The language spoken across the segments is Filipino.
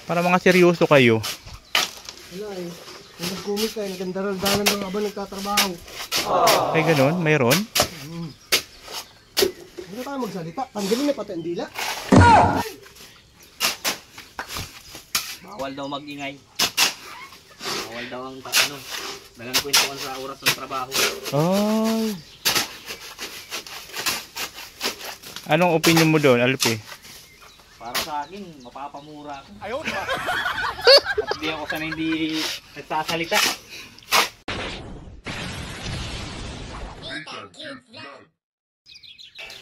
Para mga seryoso kayo. Wala eh. Kung nag-commit kayo, nagkandaral-dalan ng abang nagtatrabaho. Ay ganon, mayroon? Hindi tayo magsalita. Tanggalin na pati ang dila. Bawal daw mag-ingay. Bawal daw ang dalang kwentuhan sa oras ng trabaho. Ay. Anong opinion mo doon, Alpi? Para sa akin, mapapamura ako. Ayun ba? At hindi ako sanay hindi nagsasalita.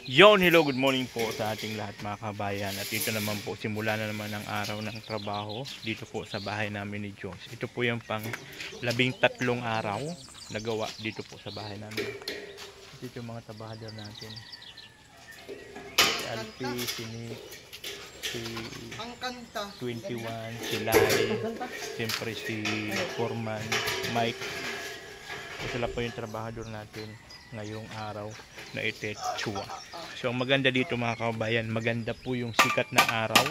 Yon, hello, good morning po sa ating lahat mga kabayan. At ito naman po, simula na naman ang araw ng trabaho dito po sa bahay namin ni Jones. Ito po yung pang 13 araw na gawa dito po sa bahay namin. Dito yung mga trabahador natin. Si Alpi, si Nick, si Ang kanta. 21, si Lai, siyempre si Foreman, Mike. Sila po yung trabahador natin ngayong araw na Itechua. So ang maganda dito mga kabayan, maganda po yung sikat na araw.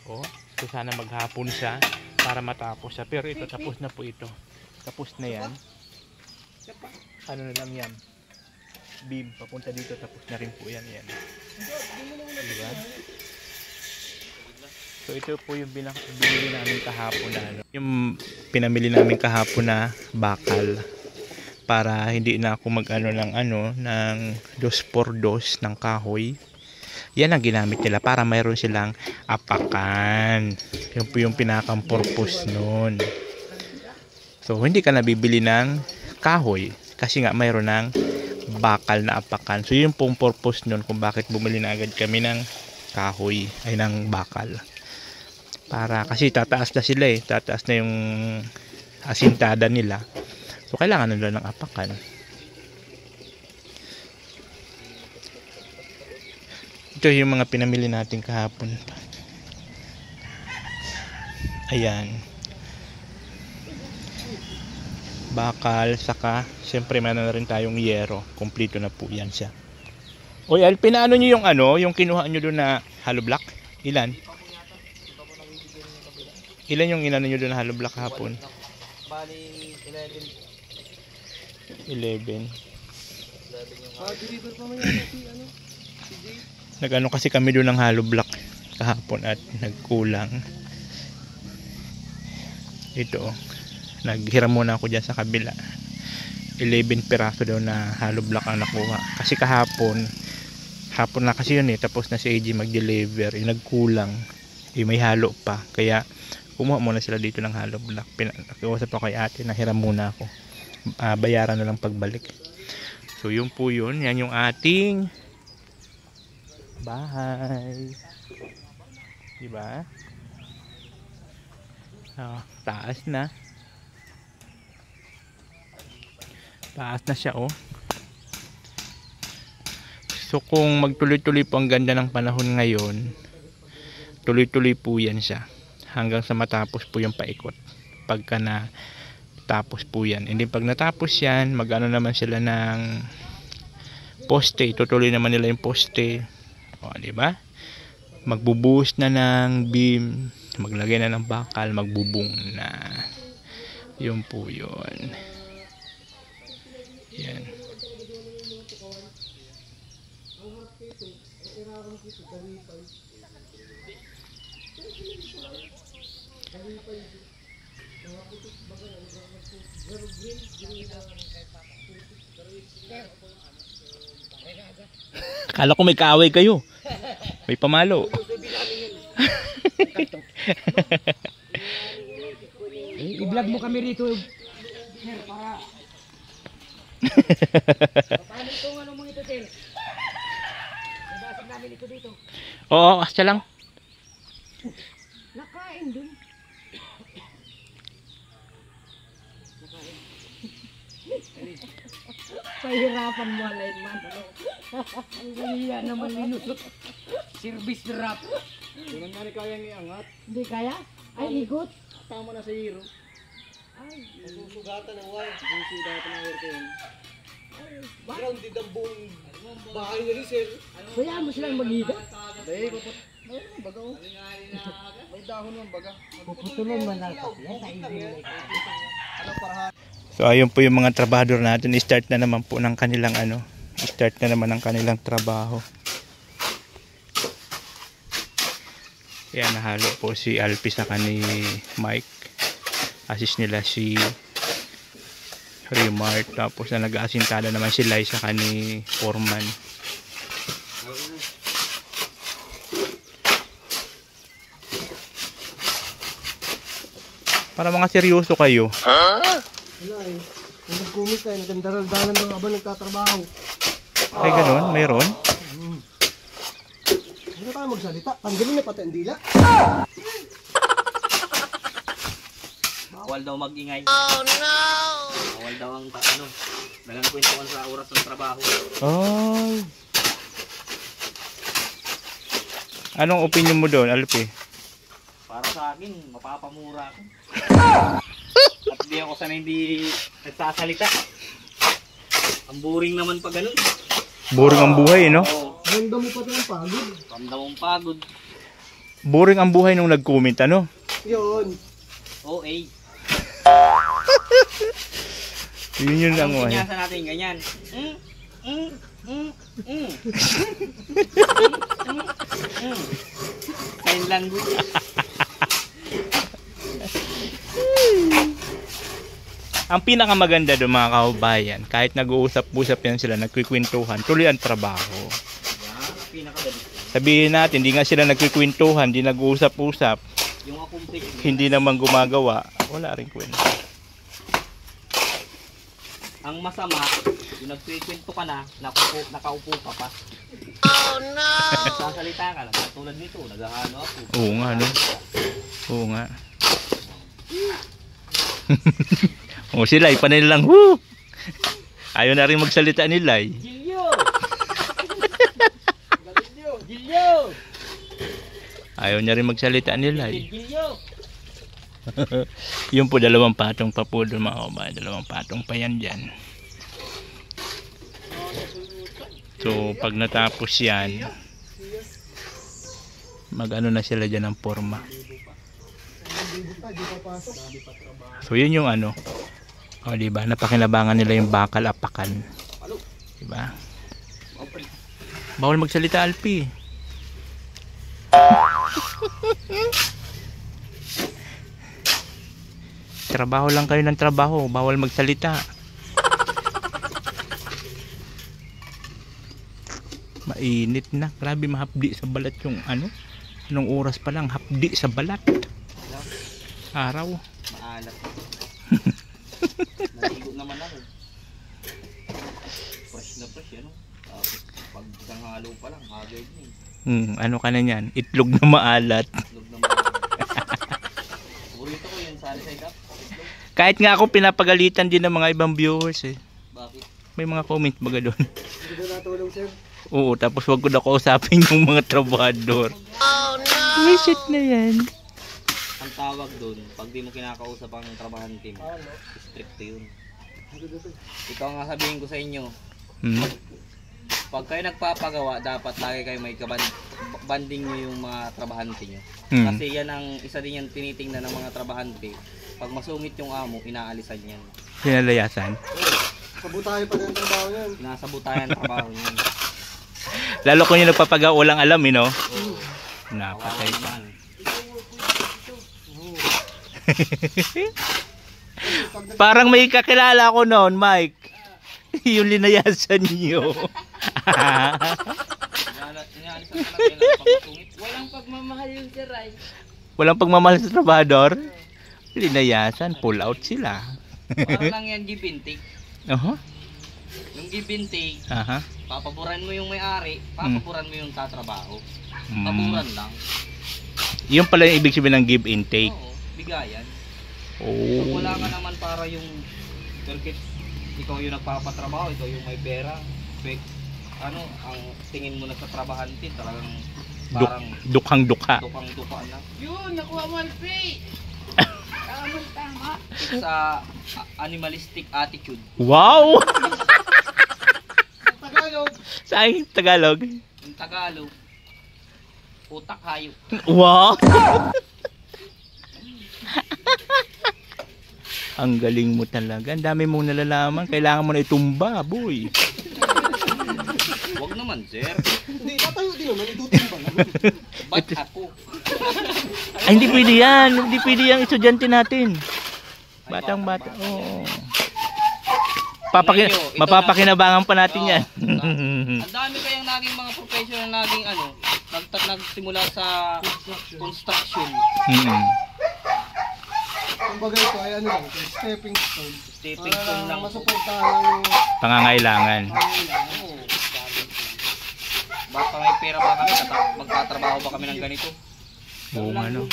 Oh, so sana maghapon siya para matapos siya. Pero ito tapos na po ito. Tapos na yan. Ano na lang yan? Beam papunta dito, tapos na rin po yan. Diba? So ito po yung binili namin kahapon na yung pinamili namin kahapon na bakal. Para hindi na ako mag-ano ng 2x2 ng kahoy. Yan ang ginamit nila para mayroon silang apakan. Yun po yung pinakang purpose nun. So hindi ka nabibili ng kahoy kasi nga mayroon ng bakal na apakan. So yun pong purpose nun kung bakit bumili na agad kami ng kahoy ay ng bakal. Para kasi tataas na sila eh. Tataas na yung asintada nila. So kailangan nila ng apakan. Ito yung mga pinamili natin kahapon. Ayan. Bakal, saka siyempre meron na rin tayong yero. Kompleto na po yan siya. Oy, Al, pinaano nyo yung kinuha nyo doon na hollow block? Ilan? Ilan yung inano nyo doon na hollow block kahapon? Bali, 11. Deliver pa mo yan si ano? Nag-ano kasi kami doon ng hollow block kahapon at nagkulang. Ito, naghiram muna ako dyan sa kabila. 11 piraso daw na hollow block ang nakuha. Kasi hapon na kasi yun eh. Tapos na si AJ mag-deliver. Nagkulang. May halo pa. Kaya kumuha muna sila dito ng hollow block. Nakiusap ako kay ate na hiram muna ako. Bayaran na lang pagbalik. So yun po yun. Yan yung ating bahay. Diba? Taas na. Taas na siya oh. So kung magtuloy-tuloy po ang ganda ng panahon ngayon, tuloy-tuloy po yan siya. Hanggang sa matapos po yung paikot. Pagka na tapos po yan. Hindi pag natapos yan, mag-ano naman sila ng poste. Tutuloy naman nila yung poste. O, diba? Magbubuhos na ng beam. Maglagay na ng bakal. Magbubong na. Yun po yun. Yan. Kala ko may kaaway kayo. May pamalo. I-vlog mo kami rito. Para paano itong ano mo ito, Sir? Nabasag namin ito dito. Oo, asya lang. Nakain dun. Pahirapan mo alay man. Ang galiya naman linusot. Service drop. Hindi nga rin kaya iangat. Hindi kaya? Ay, ikot. Tama na sa hero. Ay, susugatan ng wire. Susugatan ng wire ko yun. Grounded ang buong bahay na rin, sir. Kaya mo silang mag-higa? Hindi, Puputulong man lang sa So ayun po yung mga trabahador natin. Start na naman po ng kanilang start na naman ng kanilang trabaho. Yan, nahalo po si Alpi sa ni Mike. Assist nila si Remart. Tapos na nag-aasintada naman si Lai sa ni Foreman. Para mga seryoso kayo. Wala eh. Kung nag-comment tayo, nagkandaral-dalan ng abang nagtatrabaho. Ay ganun, mayroon. Hindi na tayo magsalita. Tanggalin na pati ang dila. Bawal daw mag-ingay. Oh no! Bawal daw ang dalang kwentuhan sa oras ng trabaho. Oh. Anong opinion mo doon, Alpi? Para sa akin, mapapamura ako. At di ako sanay hindi nagsasalita. Ang boring naman pag ganun. Boring ang buhay, no? Oo. Ramdam mo pati ang pagod. Ramdam mong pagod. Boring ang buhay nung nag-comment, ano? Yun. OA. Yun lang, Ang oh. pinyasan natin ganyan. Sign language. Ang pinakamaganda doon, mga kaubayan, kahit nag-uusap-usap yan sila, nagkikwentuhan, tuloy ang trabaho. Pinakadali. Sabihin natin, hindi nga sila nagkikwentuhan, hindi nag-uusap-usap, Yung accomplishment. hindi naman gumagawa, wala rin kwento. Ang masama, yung nagkikwento ka na, nakaupo ka pa. Oh no! Sasalita ka lang. Tulad nito, nag-ano ako. Oo nga, no? Oo nga. O si Lai, panay lang, woo! Ayaw na rin magsalita ni Lai. Gilyo! Gilyo! Ayaw niya rin magsalita ni Lai. Gilyo! Yun po, dalawang patong pa po doon, mga kaubayan. Dalawang patong pa yan dyan. So, pag natapos yan, mag-ano na sila dyan ng forma. So, yun yung o, diba? Napakinabangan nila yung bakal apakan. Diba? Bawal magsalita, Alpi. Trabaho lang kayo ng trabaho. Bawal magsalita. Mainit na. Grabe, mahapdi sa balat yung anong oras pa lang, hapdi sa balat. Araw. Maalat. Naligo naman ako. Fresh na fresh, ano? Tapos pag isang halo pa lang, haggard na eh. Ano ka na yan? Itlog na maalat. Itlog na maalat. Burrito ko yun sa side up. Kahit nga ako pinapagalitan din ng mga ibang viewers eh. Bakit? May mga comment baga doon. Hindi ko natulong, sir. Oo, tapos wag ko na kausapin yung mga trabahador. Oh no! Visit na yan. Ang tawag doon, pag di mo kinakausap ang trabahante mo, strict yun. Ito ang sabihin ko sa inyo, pag kayo nagpapagawa, dapat lagi kayo may banding nyo yung mga trabahante nyo. Kasi yan ang isa din yung tinitingnan ng mga trabahante. Pag masungit yung amo, inaalisan yan. Pinalayasan. Sabutayan pa ng trabaho yan. Pinasabutayan ang trabaho yan. Lalo kung yung nagpapagawa, walang alam, no? Napatay pa. Parang may kakilala ko noon, Mike. Yung linayasan niyo. Walang pagmamahal yung siray. Walang pagmamahal sa trabahador. Linayasan, pull out sila. Parang lang yan gibintig. Yung gibintig, papaboran mo yung may-ari, papaboran mo yung tatrabaho. Paboran lang. Yung pala yung ibig sabihin ng give and take. Oo, bigayan. Oh. Pag wala ka naman para yung circuit, ikaw yung nagpapatrabaho, ikaw yung may pera. Ang tingin mo na sa trabahante, talagang parang dukhang-dukha. Dukhang-dukha na. Yun, nakuha mo, Alpi! Tama. Sa animalistic attitude. Wow! Tagalog. Saan Tagalog? Yung Tagalog, Utak hayop. Wow! Ang galing mo talaga. Ang dami mong nalalaman. Kailangan mo na itumba, boy. Wag naman, sir. Hindi, tatayo din naman. Itutumba lang. Ba't ako? Ay, hindi pwede yan. Hindi pwede yung estudyante natin. Batang bata. Oo. Mapapakinabangan pa natin yan. Ang dami kayang naging mga professional naging nagsimula sa construction. Kumbaga ito ay ano lang, stepping stone. Stepping stone lang. Masuportahan yung Pangangailangan. Baka may pera ba kami? Magtatrabaho ba kami ng ganito? Oo nga no.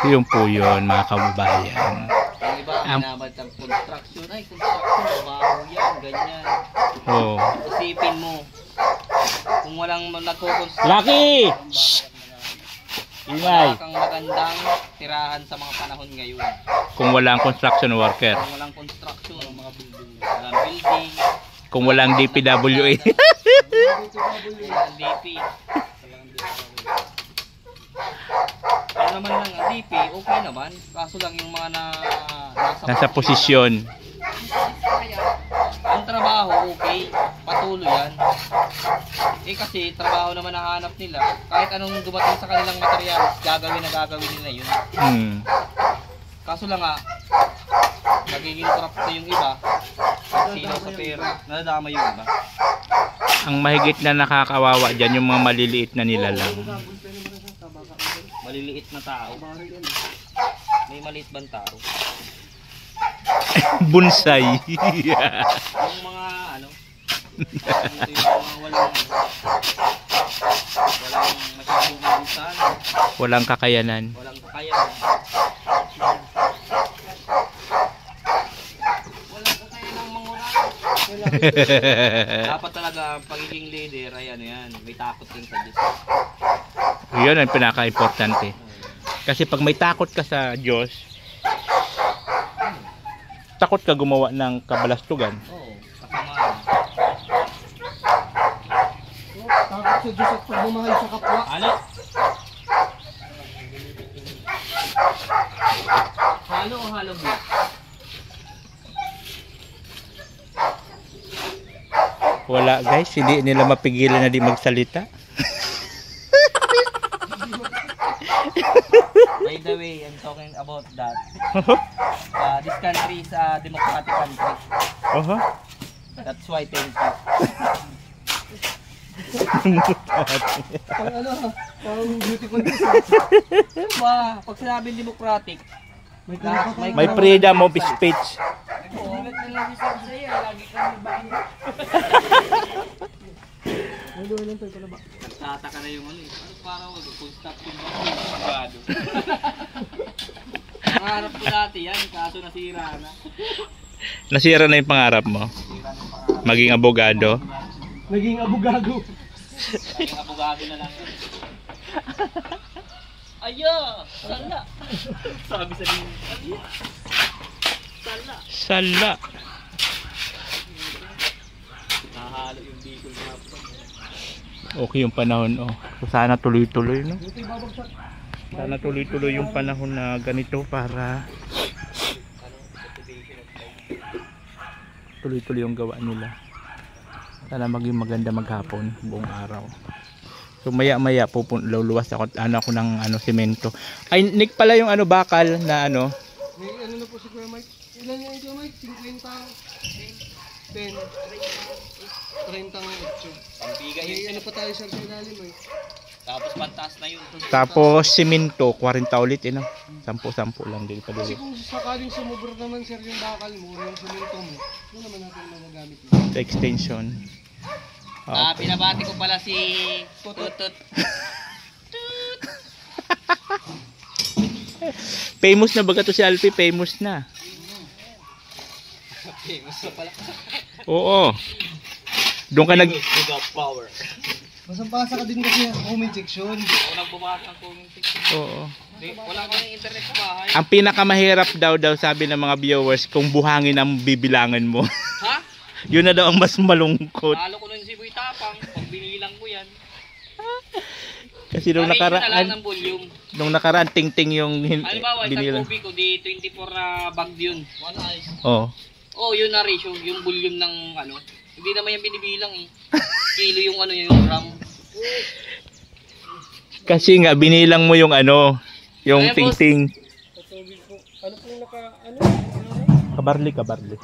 Yun po yun mga kababayan. Yung iba, binabad ang construction. Ay, construction, baho yan, ganyan. Oo. Isipin mo, kung walang nagko-construction, Lucky! Ingay. wala kang magandang tirahan sa mga panahon ngayon. Kung walang construction worker. Kung walang construction, mga building, walang building, Kung walang DPWA. walang DP. Ano naman lang ang DP, okay naman. Kaso lang yung mga Nasa posisyon. Ang trabaho, okay. Patuloy yan. Eh kasi, trabaho naman ang hanap nila. Kahit anong dumating sa kanilang materials, gagawin nila yun. Kaso lang nga, nagiging corrupt na yung iba. Sino sa pera, nadadama yung iba. Ang mahigit na nakakawawa dyan, yung mga maliliit na nilalang. Maliliit na tao. May maliit bang tao? Bonsai. Yung mga ano, ito yung mga walang masyadong mabusan, Walang kakayanan. walang kakayanan. Walang kakayanan mangurang. Dapat talaga ang pagiging leader ay ano yan, may takot din sa Diyos. Yun ang pinaka-importante. Kasi pag may takot ka sa Diyos, takot ka gumawa ng kabalastugan. Oo, kasamaan. takot sa Diyos at pagmamahal sa kapwa. Ano? Halo o halo mo? Wala guys, hindi nila mapigilan na di magsalita. By the way, I'm talking about that. This country is a democratic country. Oho. That's why thank you. Pang ano, pang beautiful this. Ba, pag sinabing democratic, May freedom of speech. ulit na lang isa sa'yo, lagi kami bahan. Nagtataka na yung ano eh. Ano para wag kung stop yung abogado. Pangarap ko dati yan, kaso nasira na. Nasira na yung pangarap mo. Maging abogado. Naging abogado. Naging abogado na lang yan. Aya! Sala! Sabi sa nila. Aya! Sala! Sala. Nahalo yung Bicol na po. Okay yung panahon, oh. So, sana tuloy-tuloy, no? Sana tuloy-tuloy yung panahon na ganito para tuloy-tuloy yung gawa nila. Sana maging maganda maghapon buong araw. So maya-maya luluwas ako ng semento. Ay, Nick pala yung bakal na ano. May ano na po si Kuya Mike. Ilan yan Kuya Mike? 50? 10? 30 ng 8. Ang biga May yun. ano pa tayo sa ilalim eh. Tapos pantas na yun. Tapos semento 40 ulit, 10-10 lang din Kasi paduli. kung sakaling sumubra naman sir yung bakal mo, yung semento mo, ano naman natin magagamit mo? Sa extension. Pinabati ko pala si Tutut. Famous na baga to si Alfie, famous na. Famous na pala. Oo. Doon ka Mega power. Basang-basa ka din kasi comment section. Ako nagbabasa ang comment section. Oo. Wala kang internet sa bahay. Ang pinakamahirap daw sabi ng mga viewers kung buhangin ang bibilangan mo. Ha? Yun na daw ang mas malungkot. Talo ko nun si Boy Tapang. Pag binilang ko yan. Kasi nung na lang nakaraan, ng volume. ting-ting yung Halimbawa, isang binilang. tubig ko, di 24 na bag yun. One ice. Oh. Oh, yun na ratio, yung volume ng ano. Hindi naman yung binibilang eh. Kilo yung ano yung gram. Kasi nga binilang mo yung ano, yung Ayan, boss. ting-ting. Ano po Kabarli. Kabarli.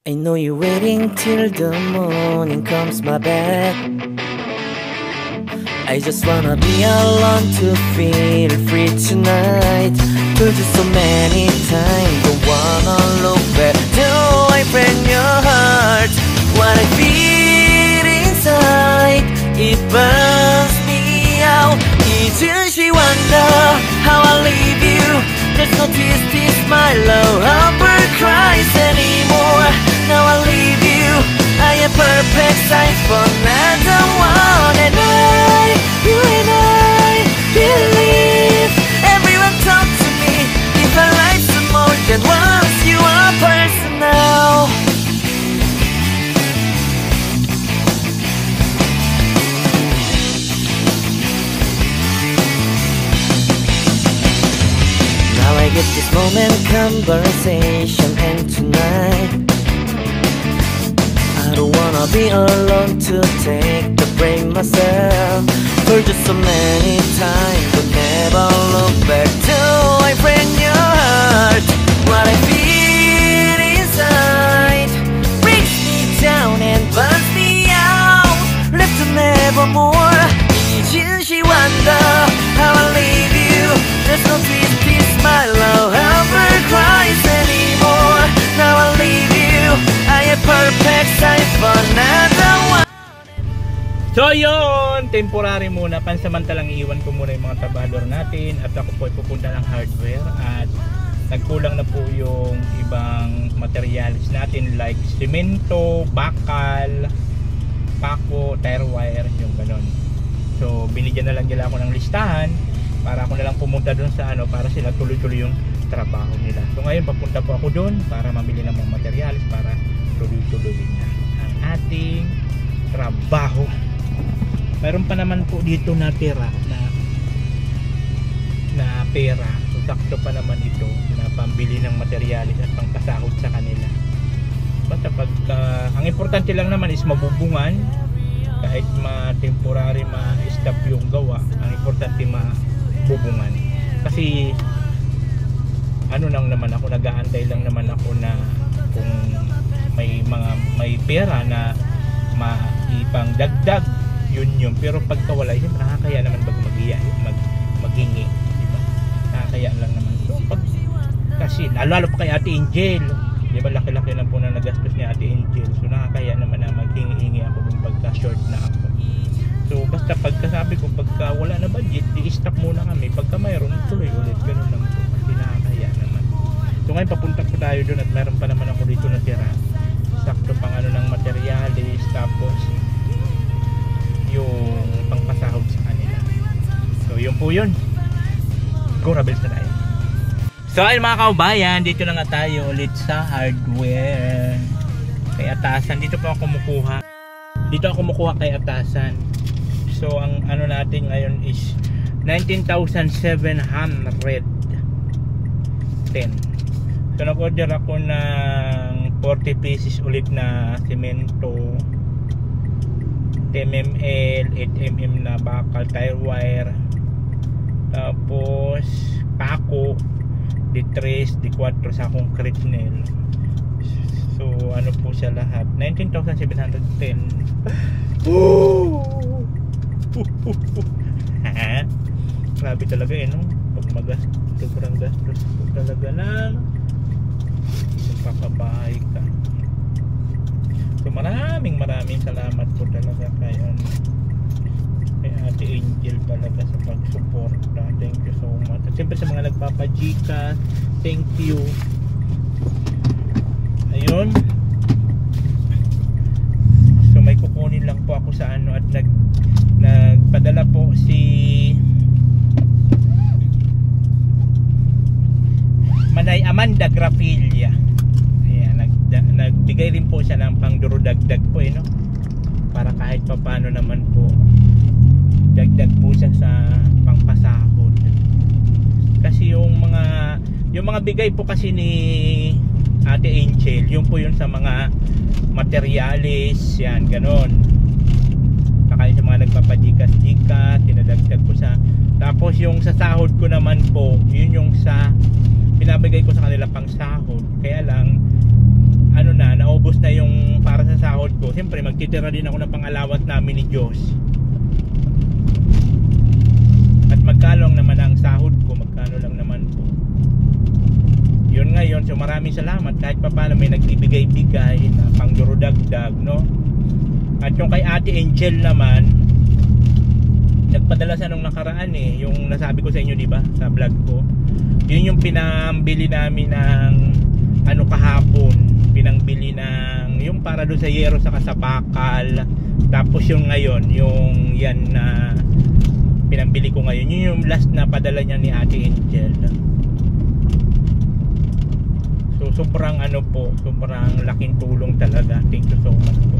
I know you're waiting till the morning comes my bed. I just wanna be alone to feel free tonight. Told you so many times, don't wanna look back. Do I break your heart? What I feel inside, it burns me out. Did she wonder how I leave you? There's no tears, my love, Humber cries anymore. Now I leave you, I am perfect size for another one. And you and I believe everyone talk to me. If I like some more than once, you are personal. Now I get this moment, conversation, and tonight I don't wanna be alone to take the break myself. For just so many times, but never look back. Do I break your heart? What I feel inside breaks me down and burns me out. Left to nevermore. Did she wonder how I leave you? There's no peace, my love, ever cries anymore. Now I leave you, I am perfect size for another one. So yun, temporary muna, pansamantalang iiwan ko muna yung mga trabador natin at ako po ay pupunta ng hardware at nagkulang na po yung ibang materials natin like simento, bakal, pako, tire wire, yung ganon. So binigyan na lang nila ako ng listahan para ako na lang pumunta doon sa ano para sila tuloy-tuloy yung trabaho nila. So ngayon papunta po ako doon para mamili ng mga materials para tuloy-tuloy na ang ating trabaho. Mayroon pa naman po dito na pera na pera. So sakto pa naman ito na pambili ng materials at pangkasahod sa kanila. Basta ang importante lang naman is mabubungan kahit temporary ma-stop yung gawa. Ang importante mabubungan. Kasi ano lang naman ako, nag-aantay lang naman ako na kung may pera na maipangdagdag yun. Pero pagka wala, yun nakakaya naman maghingi, diba? Nakakaya lang naman. So kasi lalo pa kay Ate Angel, diba, laki-laki lang po na nagastos ni Ate Angel. So nakakaya naman na maghingi ako dun pagka short na ako. So basta pagkasabi ko, pagka wala na budget, i-stop muna kami. Pagka mayroon, tuloy ulit, ganun lang po. Kasi nakakaya naman. So ngayon papunta po tayo dun at meron pa naman ako dito na tira. Sakto pang ano ng materialis, tapos yung pangpasahod sa kanila. So yun po yun. Go Rebels na tayo. So ayun mga kaubayan, dito na nga tayo ulit sa hardware kay Atasan. Dito po ako kumukuha. Dito ako kumukuha kay Atasan. So ang ano natin ngayon is 19,710. So nag-order ako ng 40 pieces ulit na semento, 10mm, 8mm na bakal, tire wire, tapos pako, D3, D4 sa concrete nail. So ano po siya lahat, 19,710. Grabe talaga no? Pag sobrang gastos po talaga ng papabahay ka. So maraming salamat po talaga kay Ate Angel talaga sa pag-suporta. Thank you so much. At siyempre sa mga nagpapajika, thank you. Ayun. So may kukunin ngayon lang po ako sa ano at nagpadala po si Manay Amanda Grafilla. Ayan, nagbigay rin po siya ng pangdurudagdag po no? Para kahit pa paano naman po dagdag po siya sa pangpasahod. Kasi yung mga bigay po kasi ni Ate Angel, yun po yun sa mga materialis, yan, ganon. Saka sa mga nagpapadikas-dikas, tinadagdag ko sa. Tapos yung sa sahod ko naman po, yun yung sa pinabigay ko sa kanila pang sahod. Kaya lang ano naubos na yung para sa sahod ko. Siyempre magtitira din ako ng pang-allowance namin ni Diyos. At magkano naman ang sahod ko, magkano lang naman po. Yun ngayon, so maraming salamat kahit pa paano may nagbibigay-bigay na pangdurudagdag, no? At yung kay Ate Angel naman, nagpadala sa nung nakaraan yung nasabi ko sa inyo, di ba? Sa vlog ko. Yun yung pinambili namin ng kahapon, pinangbili ng yung para doon sa yero saka sa bakal. Tapos yung ngayon, yung yan na pinambili ko ngayon, yun yung last na padala niya ni Ate Angel. So sobrang sobrang laking tulong talaga. Thank you so much po.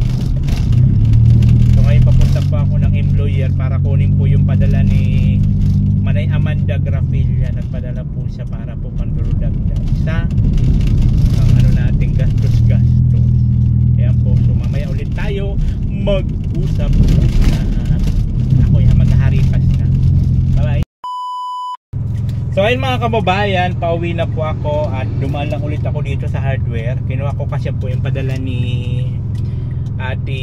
So ngayon papunta pa ako ng employer para kunin po yung padala ni Manay Amanda Grafilla. Nagpadala po siya para po pandurudagdag sa nating gastos. Ayan po, so mamaya ulit tayo mag-usap na. Ako yung maghaharipas na. Bye bye. So ayun mga kababayan, pauwi na po ako at dumaan lang ulit ako dito sa hardware. Kinuha ko kasi po yung padala ni Ate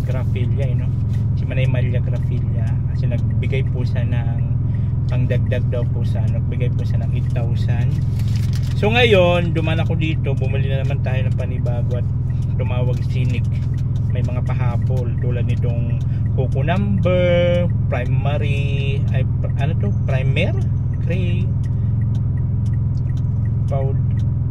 Grafilla, si Manay Maria Grafilla, kasi nagbigay po siya ng pangdagdag daw po sa nagbigay po siya ng 8,000. So ngayon, dumaan ako dito, bumili na naman tayo ng panibago at tumawag si Nick. May mga pahapol tulad nitong Coco Number, Primary, Primer, Gray, Powder,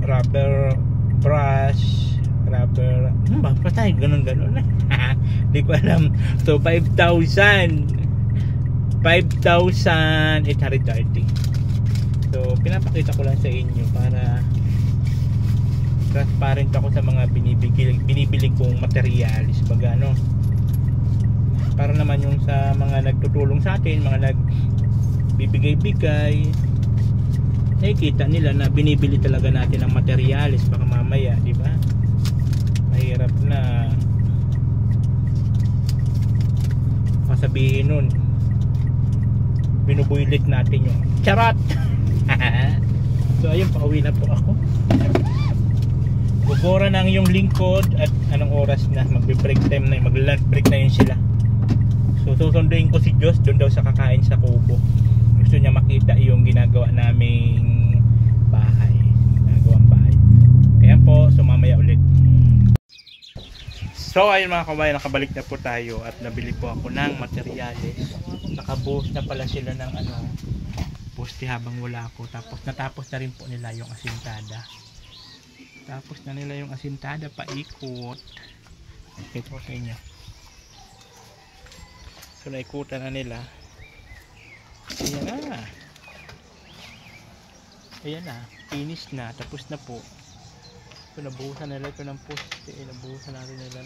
Rubber Brush, Rubber, basta ganun. Hindi ko alam. So 5,830. So pinapakita ko lang sa inyo para transparent ako sa mga binibili kong materials, baga para naman yung sa mga nagtutulong sa atin, mga nagbibigay-bigay, nakikita nila na binibili talaga natin ang materials. Baka mamaya, di ba, mahirap na masabihin nun binubuilit natin yung charot. So ayun, pauwi na po ako. Gugora na yung lingkod at anong oras na, magbe-break time na, mag-lunch break na yun sila. So susunduin ko si Diyos doon daw sa kakain sa kubo. Gusto niya makita yung ginagawa naming bahay, ginagawang bahay. Ayan po, so mamaya ulit. So ayun mga kabayan, nakabalik na po tayo at nabili po ako ng materyales. Nakabuhos na pala sila ng poste habang wala ako. Tapos natapos na rin po nila yung asintada. Tapos na nila yung asintada, paikot. Ito ko sa inyo. So naikutan na nila. Ayan na. Ayan na, finish na, tapos na po. So nabuhusan nila ito ng poste, nabuhusan na nila.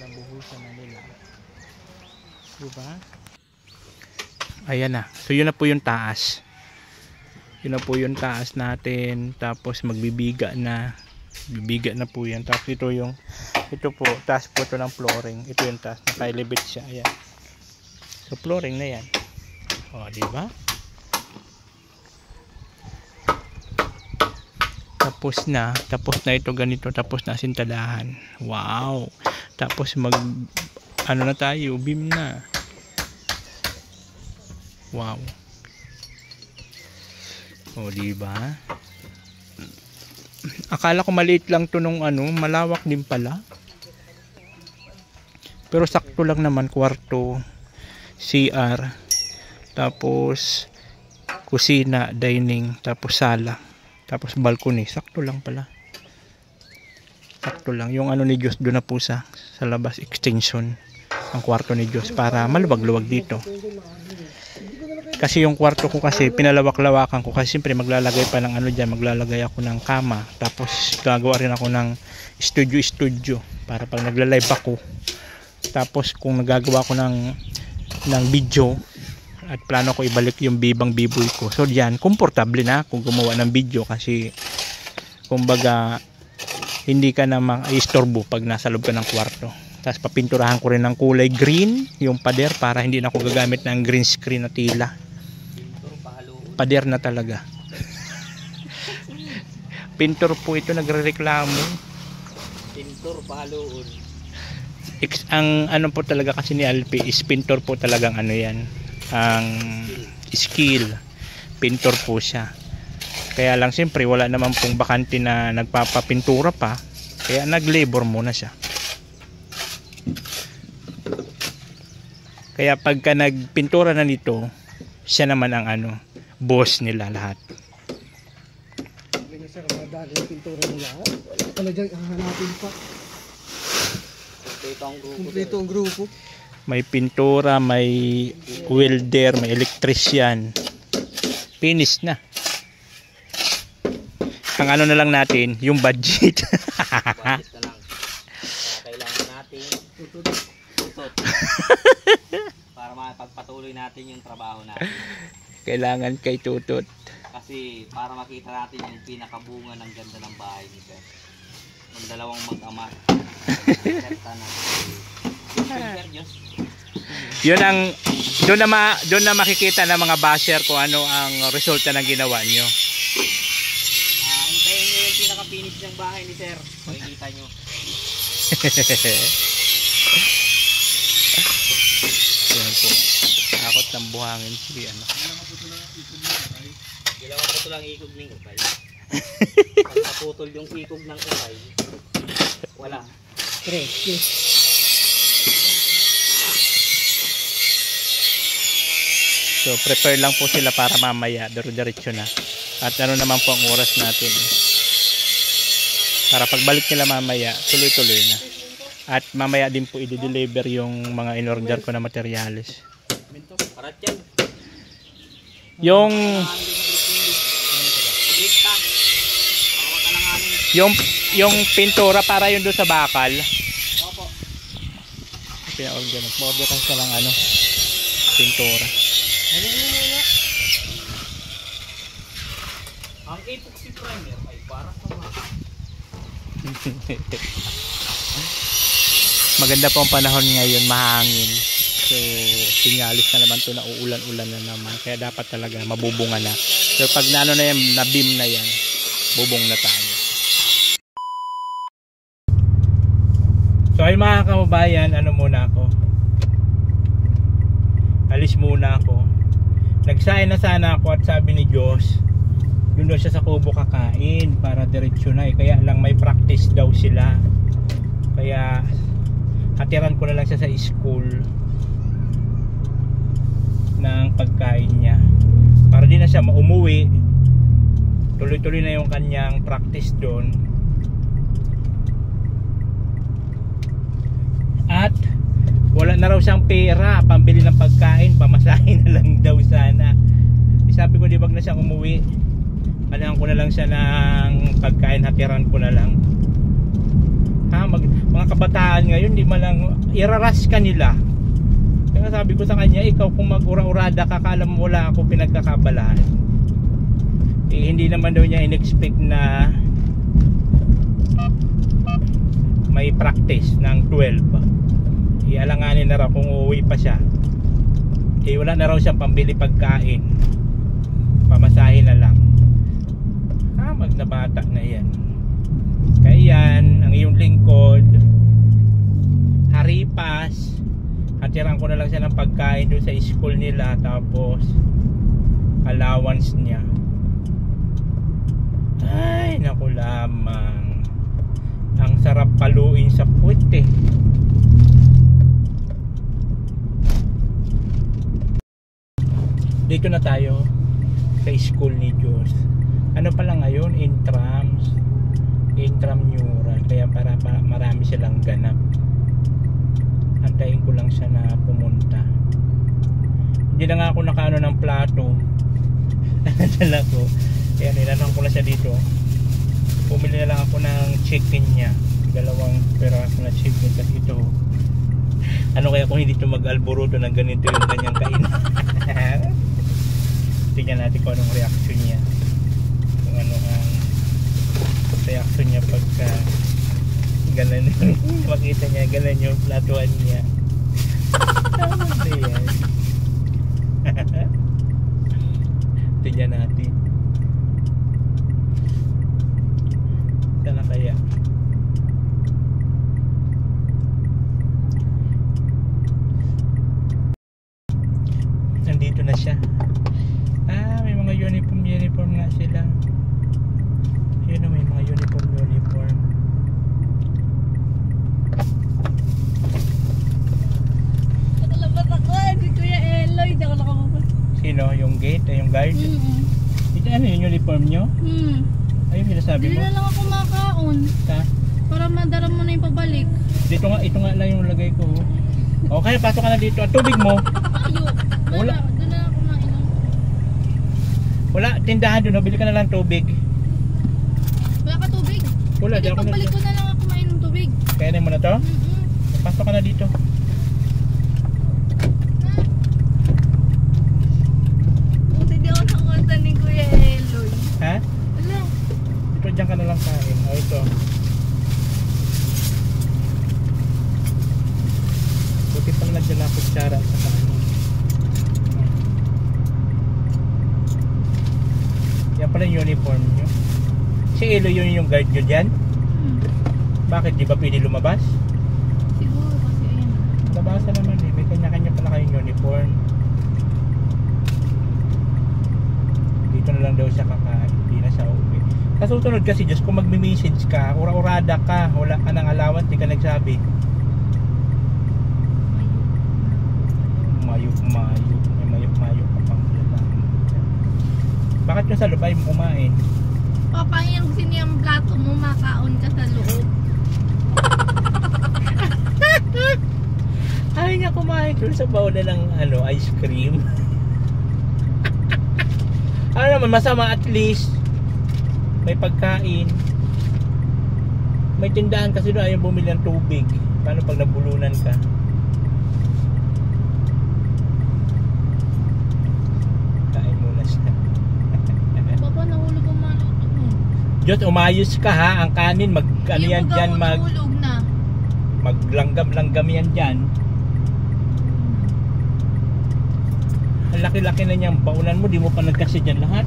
Diba? Ayan na. So yun na po yung taas. Yun na po yung taas natin. Tapos magbibiga na. Bibiga na po yan. Tapos ito po, taas po ito ng flooring. Ito yung taas, naka-elevate siya. Ayan. So flooring na yan. O, diba? Tapos na ito ganito, tapos na asintadahan. Wow. Tapos na tayo, beam na. Wow. O, diba? Akala ko maliit lang to nung malawak din pala. Pero sakto lang naman, kwarto, CR, tapos kusina, dining, tapos sala, tapos balcony. Sakto lang pala. Sakto lang. Yung ni Diyos doon na po sa labas, extension. ang kwarto ni Diyos para maluwag-luwag dito. Kasi yung kwarto ko kasi pinalawak-lawakan ko kasi siyempre maglalagay pa ng ano dyan, maglalagay ako ng kama, tapos gagawa rin ako ng studio para pag nagla-live ako, tapos kung nagagawa ko ng video at plano ko ibalik yung bibang biboy ko, so diyan komportable na kung gumawa ng video kasi kumbaga hindi ka na ma-istorbo pag nasa loob ka ng kwarto. Tapos papinturahan ko rin ng kulay green yung pader para hindi na ako gagamit ng green screen na tila. Pader na talaga. Pintor po ito, nagrereklamo. Pintor pahaluon. Ang ano po talaga kasi ni Alpi is pintor po talagang ano yan, ang skill. Pintor po siya. Kaya lang siyempre wala naman pong bakante na nagpapapintura pa, kaya nag-labor muna siya. Kaya pagka nagpintura na nito, siya naman ang ano, boss nila lahat. Hindi na sir, madali yung pintura nila. Wala pala dyan, hahanapin pa. Kompleto ang grupo. May pintura, may welder, may electrician. Finish na. Ang ano na lang natin, yung budget. Budget na lang. Kailangan natin tutot. Para mapagpatuloy natin yung trabaho natin. Kailangan kay tutot. Kasi para makita natin yung pinakabunga ng ganda ng bahay ni Sir. Yung dalawang mag-ama. Yun ang doon na makikita ng mga basher kung ano ang resulta ng ginawa nyo. Hintayin nyo yung pinaka-finish ng bahay ni Sir. Makikita nyo. Yan po. Takot ng buhangin. Sige, ano. Ginawa ko ito lang ikog ng ukay. Pag naputol yung ikog ng ukay, wala. So prepare lang po sila para mamaya diretso na. At ano naman po ang oras natin, para pagbalik nila mamaya tuloy-tuloy na. At mamaya din po i-deliver yung mga in-order ko na materyales. Parat yan. Yung yung pintura para yun doon sa bakal. Opo. Pina-order ka lang ano, pintura. Ang epoxy primer ay para sa mga. Maganda po ang panahon ngayon, mahangin. So, sinyalis na naman to na uulan-ulan na naman. Kaya dapat talaga mabubunga na. So, pag naano na yan, na-beam na yan, bubong na tayo. So, ay mga kababayan, ano muna ako? Alis muna ako. Nagsain na sana ako at sabi ni Diyos, yun daw siya sa kubo kakain para diretsyo na. Kaya lang may practice daw sila. Kaya hatiran ko na lang siya sa school ng pagkain niya para di na siya maumuwi, tuloy-tuloy na yung kanyang practice doon. At wala na raw siyang pera pambili ng pagkain, pamasahin na lang daw sana. Sabi ko di wag na siyang umuwi, kailangan ko na lang siya ng pagkain, hatiran ko na lang. Mga kabataan ngayon di malang iraras ka nila. Kaya sabi ko sa kanya, ikaw kung mag-ura-urada ka, kala mo wala ako pinagkakabalahan. Hindi naman daw niya in-expect na may practice ng 12. Ialanganin na raw kung uuwi pa siya. Wala na raw siyang pambili pagkain, pamasahin na lang. Magnabata na yan. Kaya yan, ang iyong lingkod, Haripas. Hatiran ko na lang siya ng pagkain doon sa school nila, tapos allowance niya. Ay, naku lamang. Ang sarap paluin sa puwet eh. Dito na tayo sa school ni Diyos. Ano pala ngayon? Intramural. Kaya para marami silang ganap. Ang Hintayin ko lang siya na pumunta. Hindi na nga ako nakaano ng plato. Nadala ko. Kaya nilanang ko na siya dito. Bumili na lang ako ng chicken niya. 2 peraso na chicken. Kasi ito, ano kaya kung hindi ito mag-alboroto ng ganito yung kanyang kain. Tingnan natin kung anong reaction niya. Kung ano ang reaction niya pagka ganan makita niya, ganan yung platuan niya. Ano yan? Tingnan natin. Sana kaya? Nandito na siya. May mga uniform nga sila. Yun na, may mga uniform. Nakalabas ako, si Kuya Eloy. Hindi ako nakamabas. Sino? Yung gate? Yung guard? Ito ano yung uniform nyo? Ayun sinasabi mo? Dili na lang ako makaon. Ha? Para madara mo na yung pabalik. Ito nga lang yung lagay ko. Okay, pasok ka na dito. Ang tubig mo? Wala. Doon na ako mainom. Wala, tindahan doon. Bili ka na lang tubig. Wala ka tubig? Wala, di ako Pagbalik ko na lang ako mainom tubig. Kainin mo na to? Pasok ka na dito. Buti di ako nakunta ni Kuya Eloy. Ha? Wala. Dito dyan ka na lang kain. O ito. Buti pang nagyan na kutsara sa kain. Yan pala yung uniform nyo. Si Elo yun yung guard nyo dyan? Bakit? Di ba pwede lumabas? Siguro kasi ayun. Labasan naman eh. May kanya-kanya pala kayong uniform. Dito na lang daw siya kakain. Hindi na siya uuwi. Kasusunod kasi Diyos, kung magme-message ka, ura-urada ka, wala ka ng allowance, di ka nagsabi. Mayok. May mayok ka pang lalaki. Bakit yung sa loob ay kumain? Papangin kung sino yung plato mo, makaon ka sa loob. Ayaw niya kumain doon sa bawla ng ice cream. Ano naman, masama at least may pagkain. May tindahan kasi doon, ayaw bumili ng tubig. Paano pag nabulunan ka? Kain muna siya. Baba, nahulog ang maluto mo. Diyos, umayos ka ha. Ang kanin, ano yan dyan, Nahulog na. maglanggam-langgam yan dyan. Ang laki-laki na niyang baunan mo, di mo pa nagkasi dyan lahat.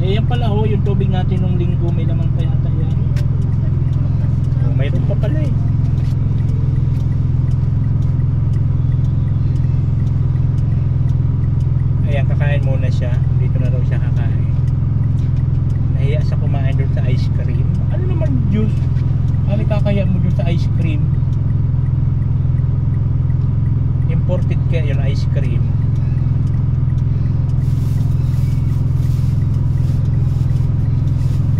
Eh yan pala ho, yung tubig natin nung linggo, may naman pa yata yan. Oh, mayroon pa pala eh. Ayan, kakain muna siya. Dito na raw siya kakain. Nahiya sa kumain doon sa ice cream. Ano naman juice? Ano kakaya mo doon sa ice cream? Imported kaya yung ice cream.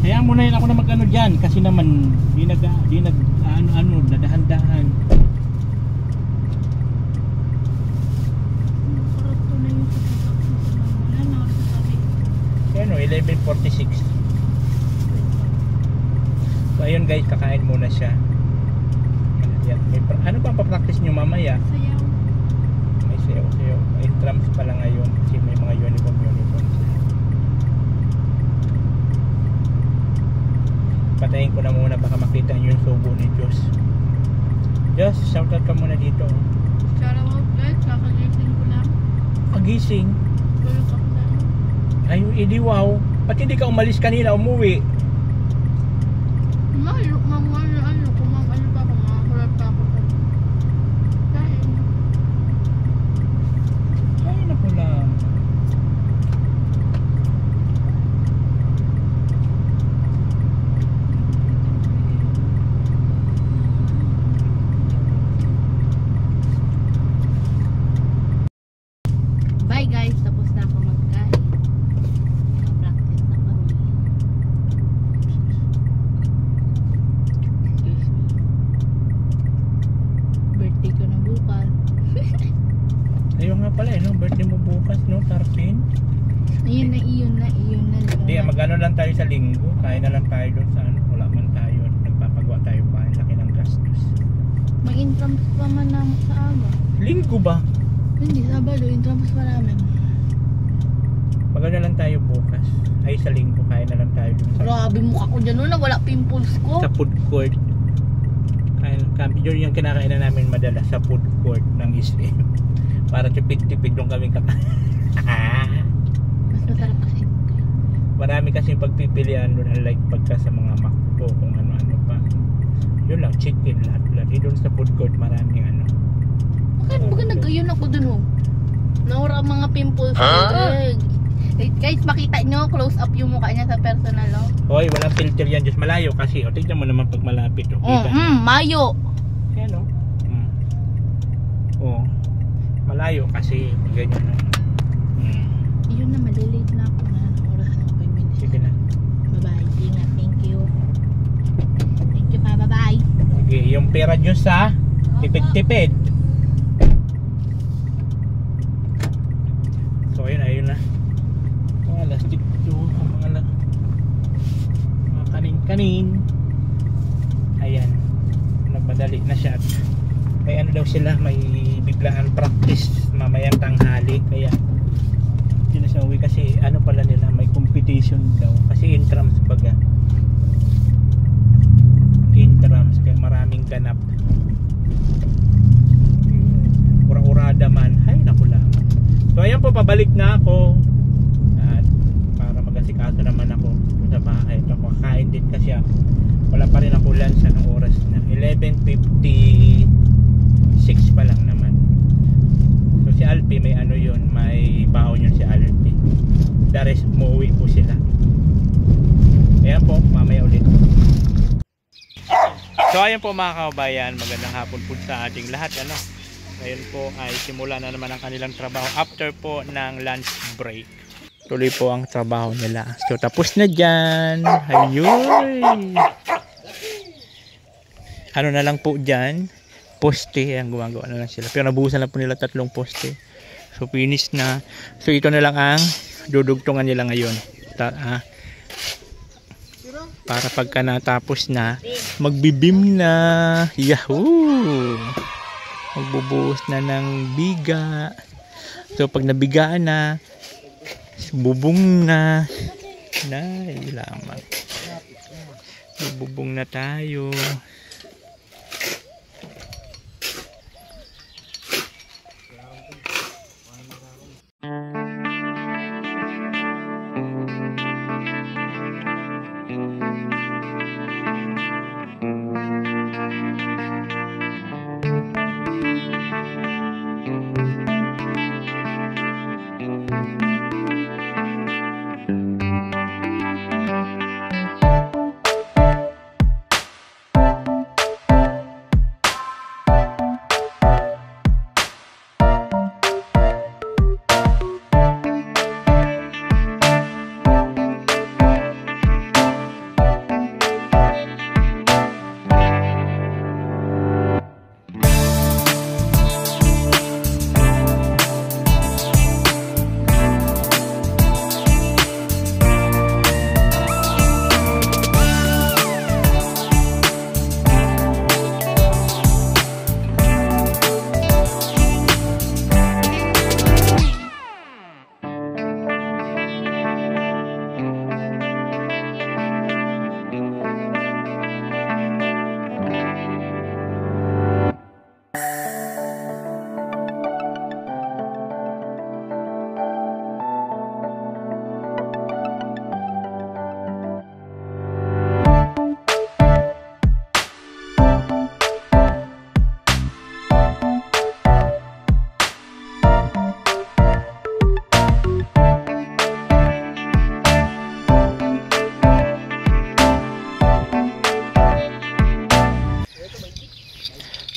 Kaya muna yun ako na mag-ano dyan kasi naman di nag dadahan-dahan. Korupto na yung pagkakasama. Wala na, sabi. Ano, 11:46. So ayun guys, kakain muna siya. Yan. Ano bang pa-practice nyo mamaya? Sayaw. May sayaw-sayaw. May drums pala ngayon kasi may mga uniform sila. Patayin ko na muna baka makita nyo yung subo ni Diyos. Diyos, shoutout ka muna dito. Shoutout guys, kakagising ko lang. Pagising. Tulog ako na. Ay, edi wow. Ba't hindi ka umalis kanina, umuwi? Mayo, ano, kumamalo pa ako, makakulat pa ako. Dahil, Ay, naku lang. bye guys, tapos na ako magkain. Practice na kami. mag-ano lang tayo sa linggo. Kain na lang tayo doon sa ano. Wala man tayo. Nagpapagawa tayo pa. Laki ng gastos. May intrams pa man na sa aga. Linggo ba? Hindi, Sabado, intrams pa namin. Mag-ano lang tayo bukas. Ay sa linggo. Kain na lang tayo doon sa Grabe mukha ko dyan na wala pimples ko. sa food court. Yun yung kinakainan namin madalas sa food court ng SM. Para tipid-tipid nung kaming kakain. Mas masarap kasi. Marami kasi pagpipilian doon, unlike pagka sa mga McDo kung ano-ano pa. Yun lang, chicken, lahat-lahat. Doon sa food court maraming ano. Bakit baga nag-gayon ako dun oh? Nawala ang mga pimples ko. Guys, makita nyo, close up yung mukha niya sa personal oh. Hoy, walang filter yan, just malayo kasi. O, tignan mo naman pag malapit. O, kita. Mayo. Ayan o. O, malayo kasi. Ganyan o. Yun na, malilate na ako na. Oras na 5 minutes. Sige na. Bye-bye. Ingat. Thank you. Thank you pa. Bye-bye. Sige, yung pera nyo sa tipid-tipid. So, ayun na. Mga lastik to. Mga kanin-kanin. Ayan. Nagmadali na siya. May ano daw sila, may biglaan practice mamayang tanghali. Kaya hindi na siya uwi kasi ano pala nila, may competition daw. Kasi intrams baga. Intrams, kaya maraming ganap. Ura-urada man. Ay, naku lamang. So ayan po, pabalik na ako. At para mag-asikaso naman ako sa bahay. So kakain din kasi ako. Wala pa rin ako lunch ng oras na 11:56 pa lang naman. So si Alpi may ano yun, may baon yun si Alpi. The rest umuwi po sila. Ayan po, mamaya ulit. So ayan po mga kababayan, magandang hapon po sa ating lahat. Ano? Ngayon po ay simula na naman ang kanilang trabaho after po ng lunch break. Tuloy po ang trabaho nila. So tapos na dyan. Ayun. Ano na lang po dyan, poste ang gumagawa na lang sila. Pero nabuhusan na po nila 3 poste. So finish na. So ito na lang ang dudugtungan nila ngayon. Para pagka natapos na, magbibim na. Yahoo! Magbubuhos na ng biga. So pag nabigaan na, bubong na. Nay lamang. Bubong na tayo.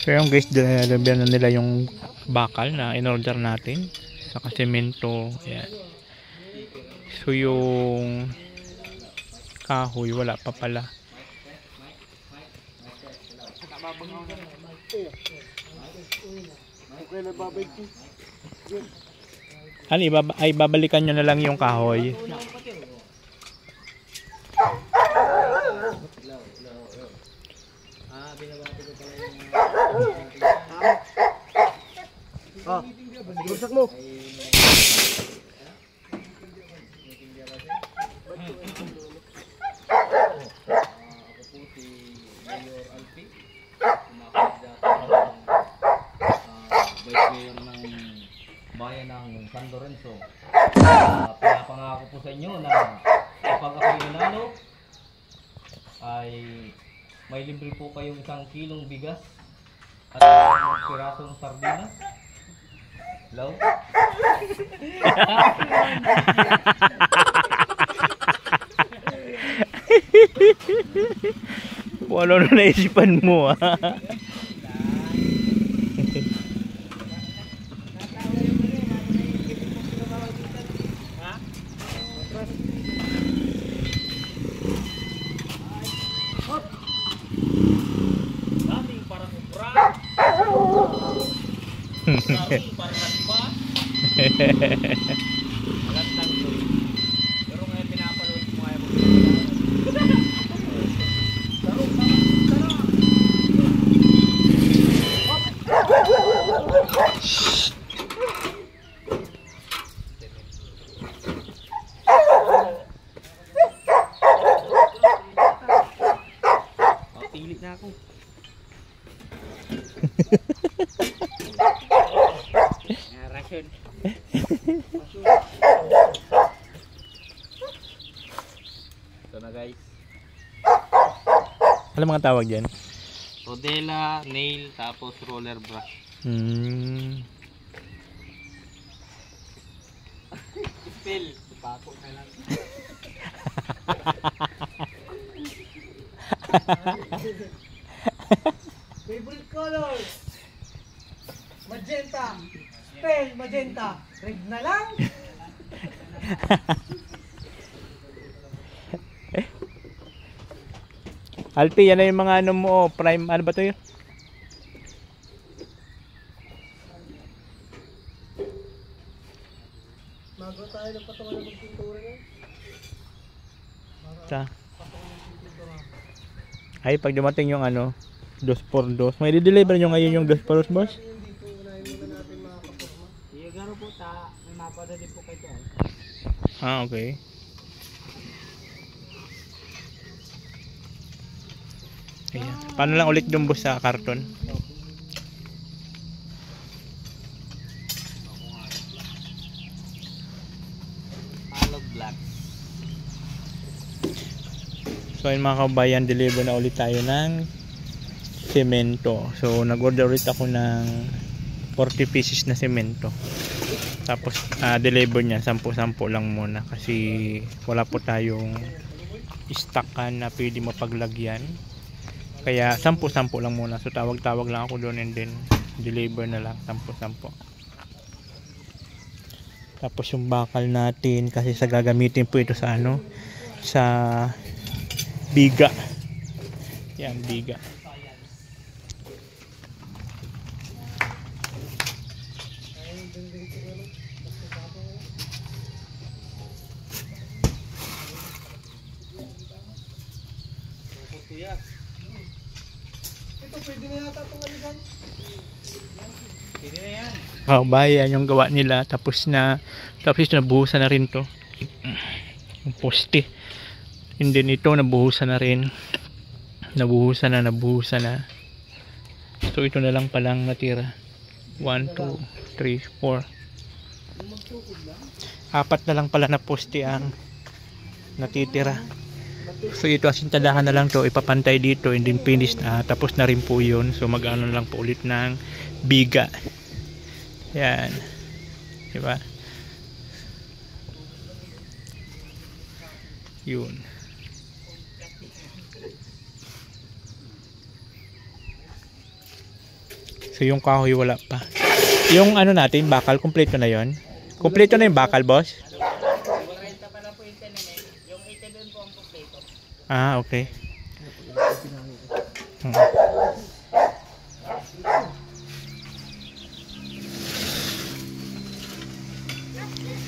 So yung guys, dinalabihan na nila yung bakal na in-order natin sa semento. Ayan. So yung kahoy wala pa pala. Ano, ay babalikan nyo na lang yung kahoy. Rusak mo. Vice Mayor ng bayan ng San Lorenzo. Pinapangako po sa inyo na kapag ako'y nanalo ay may libre po kayong 1 kilong bigas at 1 pirasong sardinas. Hello? Kung ano na naisipan mo ha. Daming parang ubra. Daming parang nagpa. Alat lang ito. Pero ngayon pinapalood mo kaya pili na ako. Rasyon. Ito na guys. Ano mga tawag dyan? Rodela, nail, tapos roller brush. Spill. Pako na lang. Favorite color. Magenta. Spell magenta. Red na lang. Alpi, yan na yung mga ano mo, prime, ano ba to yun? Magawa tayo ng patungan ng pintura niya. Sa? Ay, pag dumating yung ano, 2x2, may di-deliver nyo ngayon yung 2x2, boss? Dito, unahin muna natin makaporma. Iya, gano'n po ta. May mapadali po kayo dyan. Ah, okay. Ayan. Paano lang ulit yung boss sa karton? Alog black. So ayun mga kabayan, deliver na ulit tayo ng semento. So nag-order ulit ako ng 40 pieces na semento. Tapos deliver niya 10-10 lang muna kasi wala po tayong stockan na pwede mapaglagyan. Kaya 10-10 lang muna. So tawag-tawag lang ako doon and then deliver na lang 10-10. Tapos yung bakal natin kasi sa gagamitin po ito sa ano, sa biga. Yan, biga. Ito pwede na yata itong aligan. Pwede na yan. Bayan yung gawa nila, tapos nabuhusan na rin to yung poste, and then ito nabuhusan na rin, nabuhusan na. So ito na lang palang natira. 1, 2, 3, 4, 4 na lang pala na poste ang natitira. So ito asintadahan na lang to, ipapantay dito and then finish na, tapos na rin po yun. So mag-ano lang po ulit ng biga. Yan, diba? Yun. So yung kahoy wala pa. Yung ano natin, bakal, kompleto na yon. Kompleto na yung bakal, boss? Ah, okay.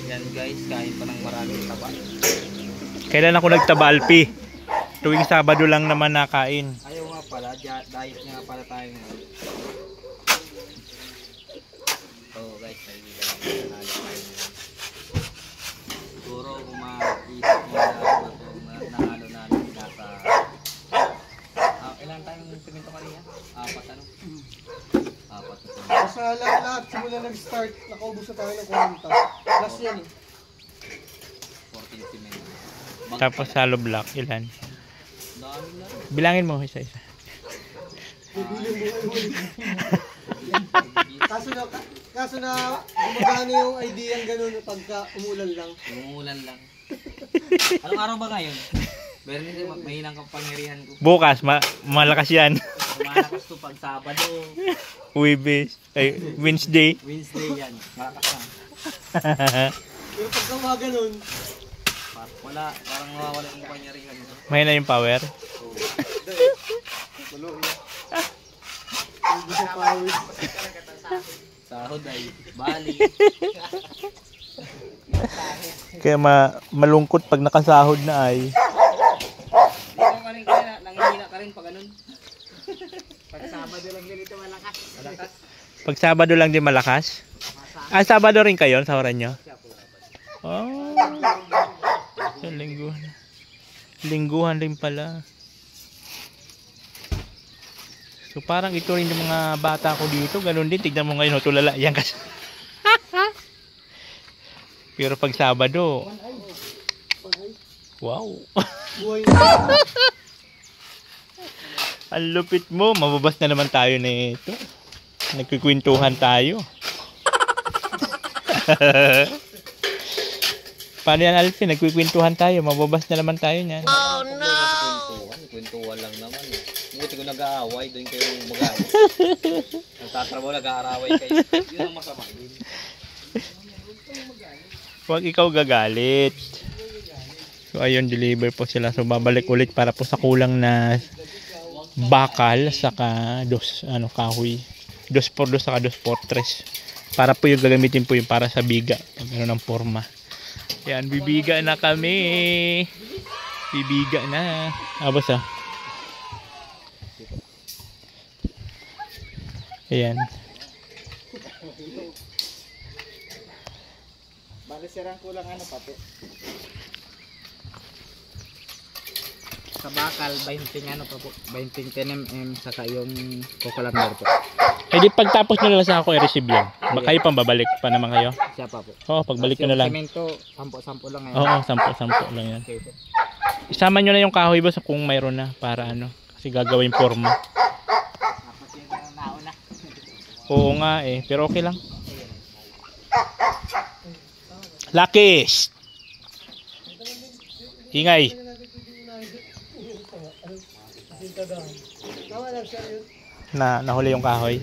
Yan guys, kain pa ng maraming taba. Kailan ako nagtaba, Alpi? Tuwing Sabado lang naman nakain. Ayaw nga pala, diet nga pala tayo ngayon. Oh guys, na nag-start, nakaubos na tayo ng 40. Last yan eh. 14 cement. Tapos hollow block, ilan? Dami na rin. Bilangin mo isa-isa. Kaso na gumagana yung idea ng ganun pagka umulan lang. Umuulan lang. Anong araw ba ngayon? Meron din mahinang kapangyarihan ko. Bukas, malakas yan. Malakas to pag Sabado. Webes, ay, Wednesday. Wednesday yan. Malakas na. Pero pagka mga ganun, Parang nawawala yung kapangyarihan. Mahina yung power. tulo yun. Hindi sa power. Sahod ay bali. Kaya malungkot pag nakasahod na ay. Hindi ko ka rin kaya nangihina ka rin pag ganun. Pag Sabado lang ganito malakas. Malakas. Pag Sabado lang din malakas. Ah, Sabado rin kayo sa oras nyo? Oh. Sa lingguhan. Lingguhan rin pala. So parang ito rin yung mga bata ko dito. Ganun din. Tignan mo ngayon. Tulala. Yan kasi. Pero pag Sabado. Wow. Buhay Ang lupit mo. Mababas na naman tayo na ito. Nagkikwentuhan tayo. Paano yan, Alfie? Nagkikwentuhan tayo. Mababas na naman tayo niyan. Oh no! Kwentuhan lang naman. Buti ko nag-aaway. Doon kayo mag-aaway. Nagtatrabaho, nag-aaraway kayo. Yun ang masama. Huwag ikaw gagalit. So ayun, deliver po sila. So babalik ulit para po sa kulang na bakal saka kahoy. 2x2 saka 2x3. Para po yung gagamitin po yung para sa biga. Pag ng forma. Yan, bibiga na kami. Bibiga na. Basta. Ayan. Bali sirang kulang papi. Sa bakal 20 pa po. 20 mm saka yung kokolander po. Eh di pagtapos nyo lang sa ako i-receive yan. Baka kayo pang babalik pa naman kayo. Siya pa po. Oo, pagbalik ko na lang. Semento, 10 lang ngayon. Oo, 10 lang yan. Okay po. Isama nyo na yung kahoy ba kung mayroon na para kasi gagawin forma. Dapat yung nauna. Oo nga pero okay lang. Lakis! Ingay! tama lang siya yun. Nahuli yung kahoy.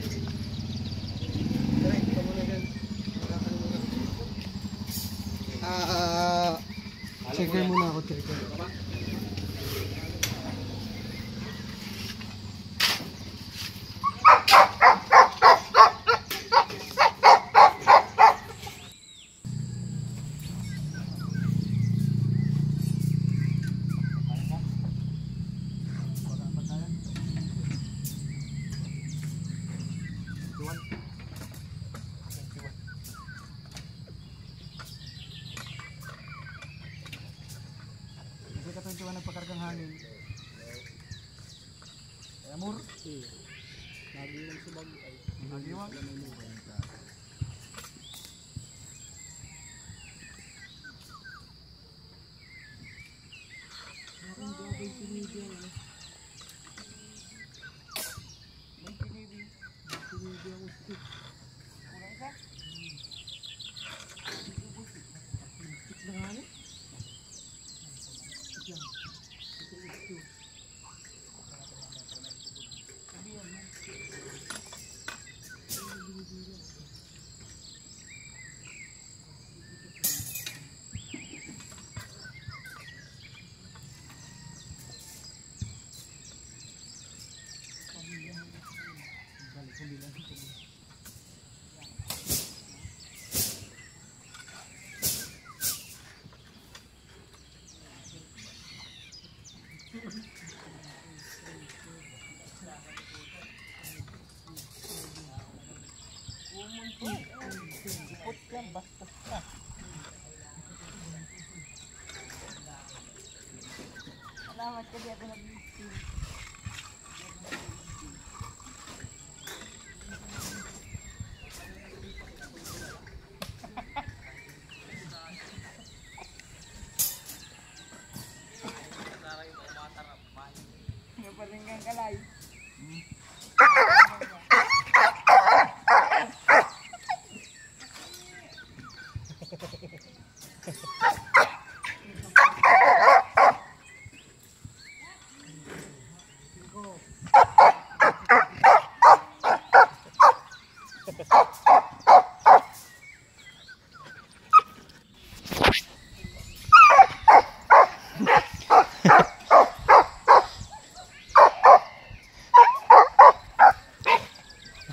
Direct ka muna dyan. Checker muna ako, checker. Kasi ka-21 nagpakargang hangin. Amor? Nagiwang subag. Nagiwang?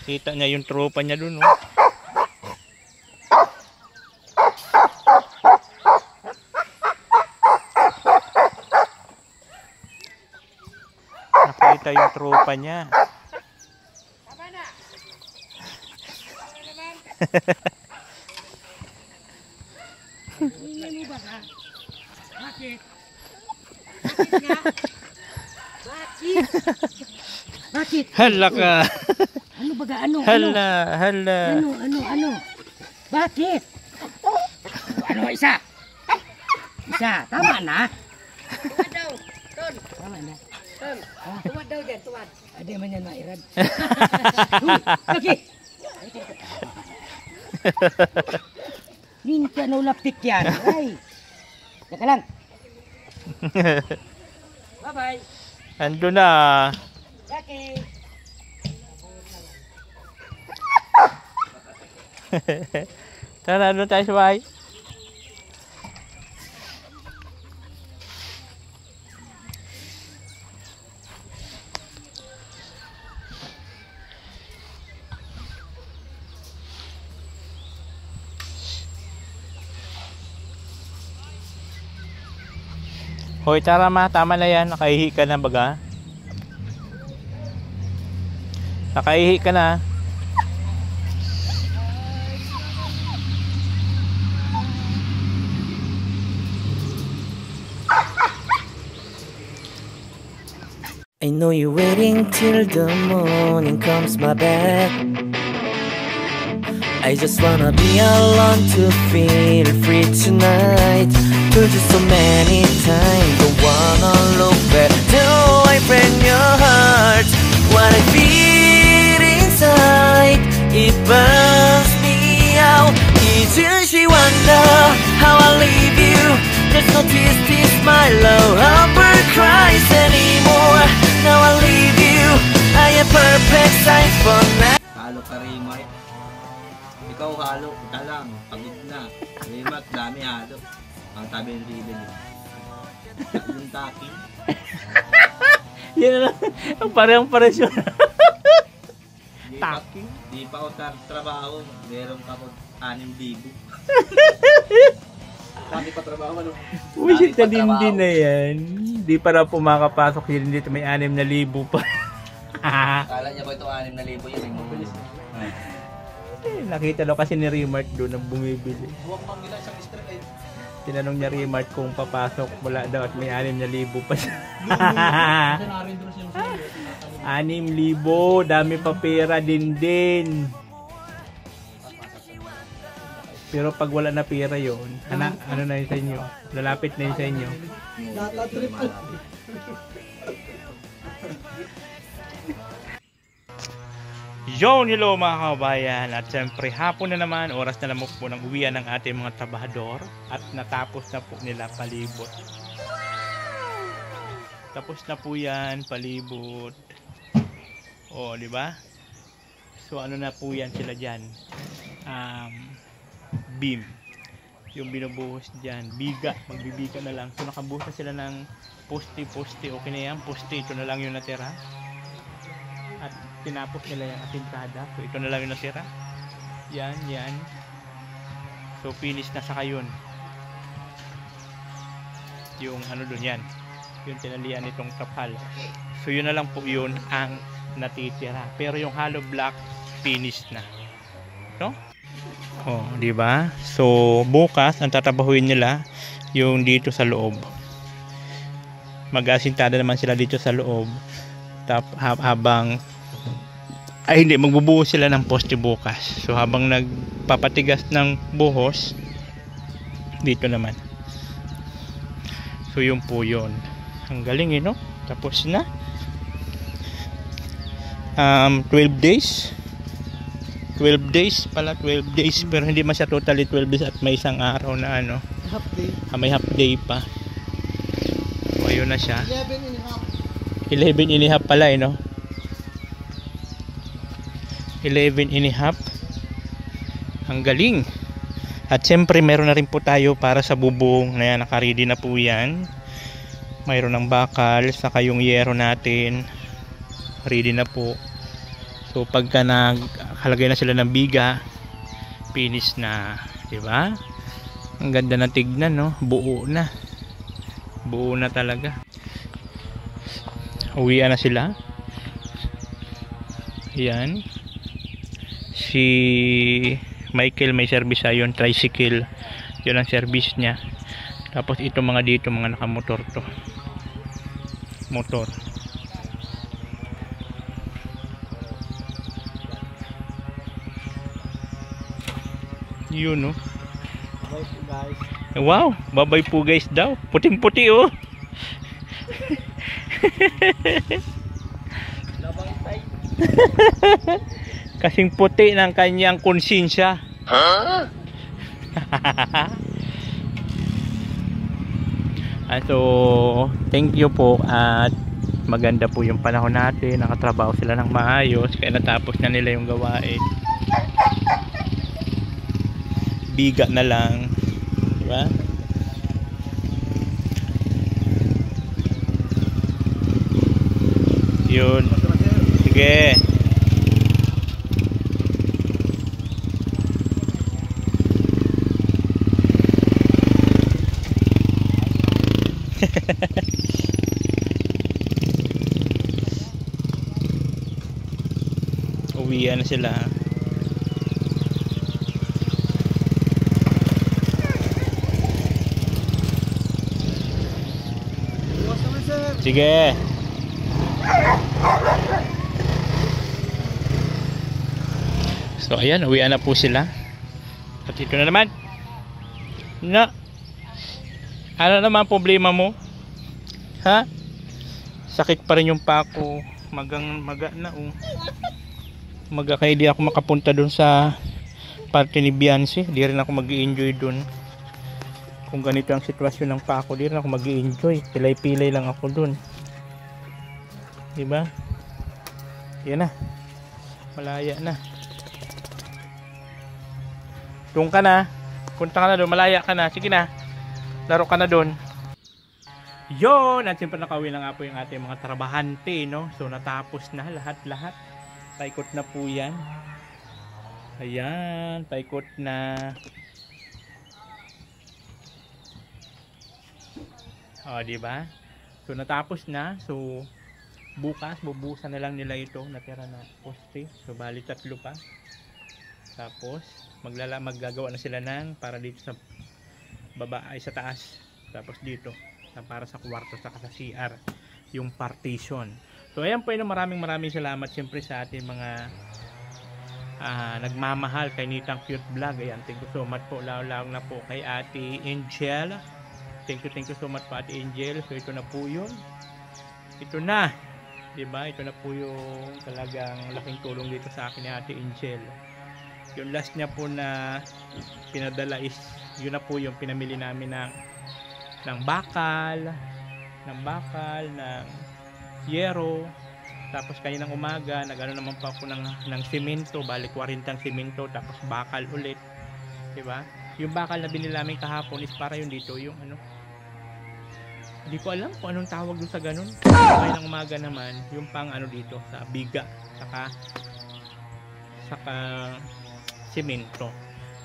Kita niya yung tropa niya dun, oh. Nakita yung tropa niya. Tama na. Tama naman. Ingin mo ba ha? Bakit? Bakit nga? Bakit? Bakit? Hala ka. Ano ba ano? Hala, hala. Ano? Bakit? Ano isa? Isa, tama na. Tuwad daw, Ton. Tama na. Ton, tuwad daw dyan, tuwad. Ada man yan mairad. Bakit? Minta na ulaptik yan. Ay. Teka lang. Bye-bye. Ando na. Bakit? Tara, doon tayo sa bahay. Hoy, tara ma, tama na yan. Nakaihi ka na baga? Nakaihi ka na. I know you're waiting till the morning comes my back. I just wanna be alone to feel free tonight. Told you so many times, don't wanna look back. Do I break your heart? What I feel inside, it burns me out. Didn't she wonder how I leave you? There's no tears, this my love, never cries anymore. Now I leave you, I am perfect size for now. Halo ka Rimart. Ikaw halo, kita lang, pagod na. Rimart, dami halo. Ang tabi ng Steven. Yung taki. Yan na lang. Ang parehong pares yun. Taki. Di pa ako trabaho, meron pa ako 6,000. Dami pa trabaho, ano? Uy, Dami pa din trabaho. na yan. Di para pumakapasok yun dito. May 6,000 pa. Kala niya ba ito 6,000 yun? Mabilis. Nakita daw kasi ni Rimart doon ang bumibili. Huwag mang nila isang street eh. Tinanong niya Rimart kung papasok. Wala daw at may 6,000 pa siya. Kasi narin doon siya yung 6,000. Dami pa pera din. Pero pag wala na pera yun, ano na yun sa inyo? Lalapit na yun sa inyo. trip. Yo, hello mga kabayan. At syempre hapon na naman, oras na naman po ng uwian ng ating mga trabahador. At natapos na po nila palibot. Tapos na po yan, palibot. O, di ba? So ano na po yan sila dyan? Beam. Yung binubuhos dyan. Biga. Magbibiga na lang. So nakabuhos na sila ng poste. Okay na yan. Poste. Ito na lang yung natira. At tinapos nila yung asintada. So ito na lang yung natira. Yan. So finish na sa kayon. Yung ano dun yan. Yung tinalian nitong kapal. So yun na lang po yun ang natitira. Pero yung hollow block finish na. No? Oh, di ba? So bukas ang tatabahuin nila yung dito sa loob. Mag-asintada naman sila dito sa loob. Habang ay hindi, magbubuhos sila ng poste bukas. So habang nagpapatigas ng buhos dito naman. So yun po yun. Ang galing no? Tapos na 12 days pero hindi man siya totally 12 days at may isang araw na ano Half day. May half day pa. So, ayun na siya. 11 and a half. 11 and a half pala, no? 11 and a half. Ang galing. At siyempre, meron na rin po tayo para sa bubong. Na yan, naka-ready na po yan. Mayroon ng bakal, saka yung yero natin. Ready na po. So, pagka naghalagay na sila ng biga, finish na. Diba? Ang ganda na tignan, no? Buo na. Buo na talaga. Uwian na sila. Ayan. Si Michael may service ayon, tricycle. Yun ang service niya. Tapos ito mga dito, mga nakamotor to. Motor. Yun, no? Bye po guys. Wow, babay po guys daw. Puting-puti, oh. Kasing puti ng kanyang konsensya. So, thank you po at maganda po yung panahon natin. Nakatrabaho sila ng maayos kaya natapos na nila yung gawain. Biga na lang, di ba? Yun. Sige. Uwian na sila. Sige. So ayan, uwian na po sila. At ito na naman. Na. Ano naman problema mo? Ha? Sakit pa rin yung pako. Maga na, oh. Maga kaya di ako makapunta dun sa parte ni Beyonce. Di rin ako mag-i-enjoy dun. Kung ganito ang sitwasyon ng pako, di rin ako mag-i-enjoy. Pilay-pilay lang ako dun. Diba? Yan na. Malaya na. Doon ka na. Punta ka na doon. Malaya ka na. Sige na. Laro ka na doon. Yun! At siyempre nakauwi na nga po yung ating mga trabahante, no? So natapos na lahat-lahat. Paikot na po yan. Ayan. Paikot na. O, diba? So natapos na. So bukas, bubusan na lang nila ito. Natira na poste. So bali 3 pa. Tapos maggagawa na sila ng para dito sa baba ay sa taas. Tapos dito para sa kwarto sa CR yung partition. So ayan po yun, maraming salamat siyempre sa ating mga nagmamahal kay Nitang Cute Vlog. Ayan, thank you so much po, lalo na po kay Ate Angel. Thank you so much po Ate Angel. So ito na po yun, ito na, diba? Ito na po yung talagang laking tulong dito sa akin ni Ate Angel. Yung last niya po na pinadala is yun na po yung pinamili namin ng bakal, ng yero. Tapos kaninang umaga nagano naman pa ako ng semento, balik 40 semento, tapos bakal ulit, diba? Yung bakal na binili namin kahapon is para yun dito, yung ano, hindi ko alam kung anong tawag doon sa ganun. Kaninang umaga naman yung pang ano dito sa biga, saka semento.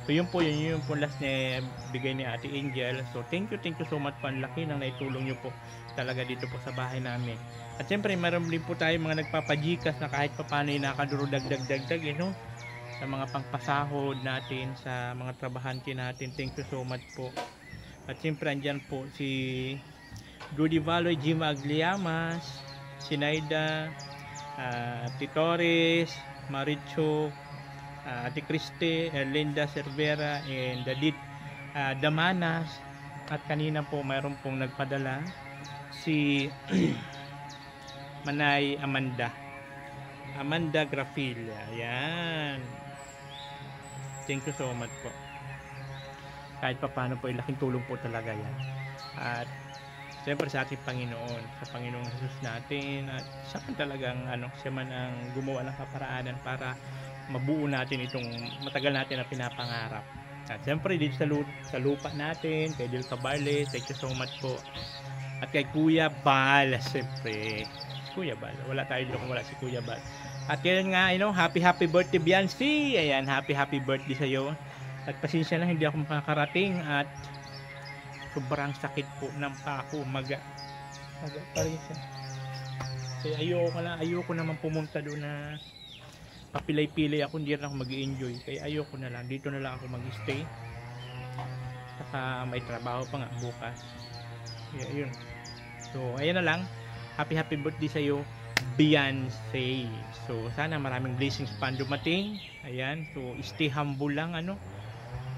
So yun po last na bigay ni Ate Angel. So thank you so much po. Ang laki ng naitulong nyo po talaga dito po sa bahay namin. At syempre meron din po tayo mga nagpapajikas na kahit pa paano nakaduro dagdag no? Sa mga pangpasahod natin, sa mga trabahante natin. Thank you so much po. At syempre andyan po si Judy Valoy, Jim Agliamas, Sinaida, Titores, Maricho, Ate Christy, Linda Cervera, and Dadit Damanas. At kanina po mayroon pong nagpadala si Manay Amanda Grafilla. Ayan, thank you so much po. kahit pa paano po, laking tulong po talaga yan. At siyempre sa ating Panginoon, sa Panginoong Jesus natin, at siya man talagang siya man ang gumawa ng kaparaanan para mabuo natin itong matagal natin na pinapangarap. At siyempre dito sa lupa natin, kay Del Cabarles, thank you so much po. At kay Kuya Bal, siyempre, Kuya Bal, wala tayo dito kung wala si Kuya Bal. At yan nga, happy birthday Biancy. Ayan, happy birthday sa iyo. At pasensya na hindi ako makakarating at sobrang sakit po ng pako, maga pa rin siya. Kasi ayoko naman pumunta doon na papilay-pilay ako, hindi na ako mag-enjoy. Kaya ayoko na lang, dito na lang ako mag-stay. Saka may trabaho pa nga bukas. Kaya ayun. So ayan na lang, happy birthday sa iyo Beyonce. So sana maraming blessings pa dumating. Ayan, so stay humble lang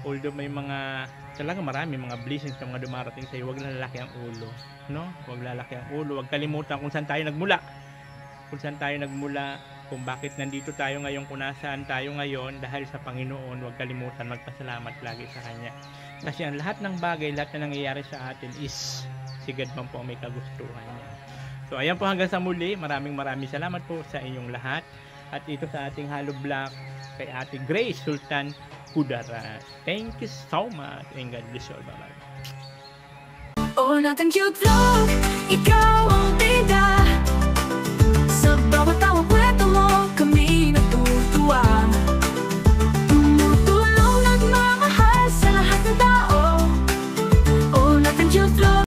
although may talaga marami mga blessings na mga dumarating sa iyo, wag lalaki ang ulo, no? Wag lalaki ang ulo, wag kalimutan kung saan tayo nagmula. Kung bakit nandito tayo ngayon, kung nasaan tayo ngayon, dahil sa Panginoon. Wag kalimutan magpasalamat lagi sa Kanya. Kasi ang lahat ng bagay, lahat na nangyayari sa atin is si God man po may kagustuhan niya. So ayan po, hanggang sa muli, maraming salamat po sa inyong lahat. At ito sa ating Halo Vlog kay Ate Grace Sultan Kudara. Thank you so much and God bless you all. Bye-bye. Oh, nothing cute vlog, ikaw ang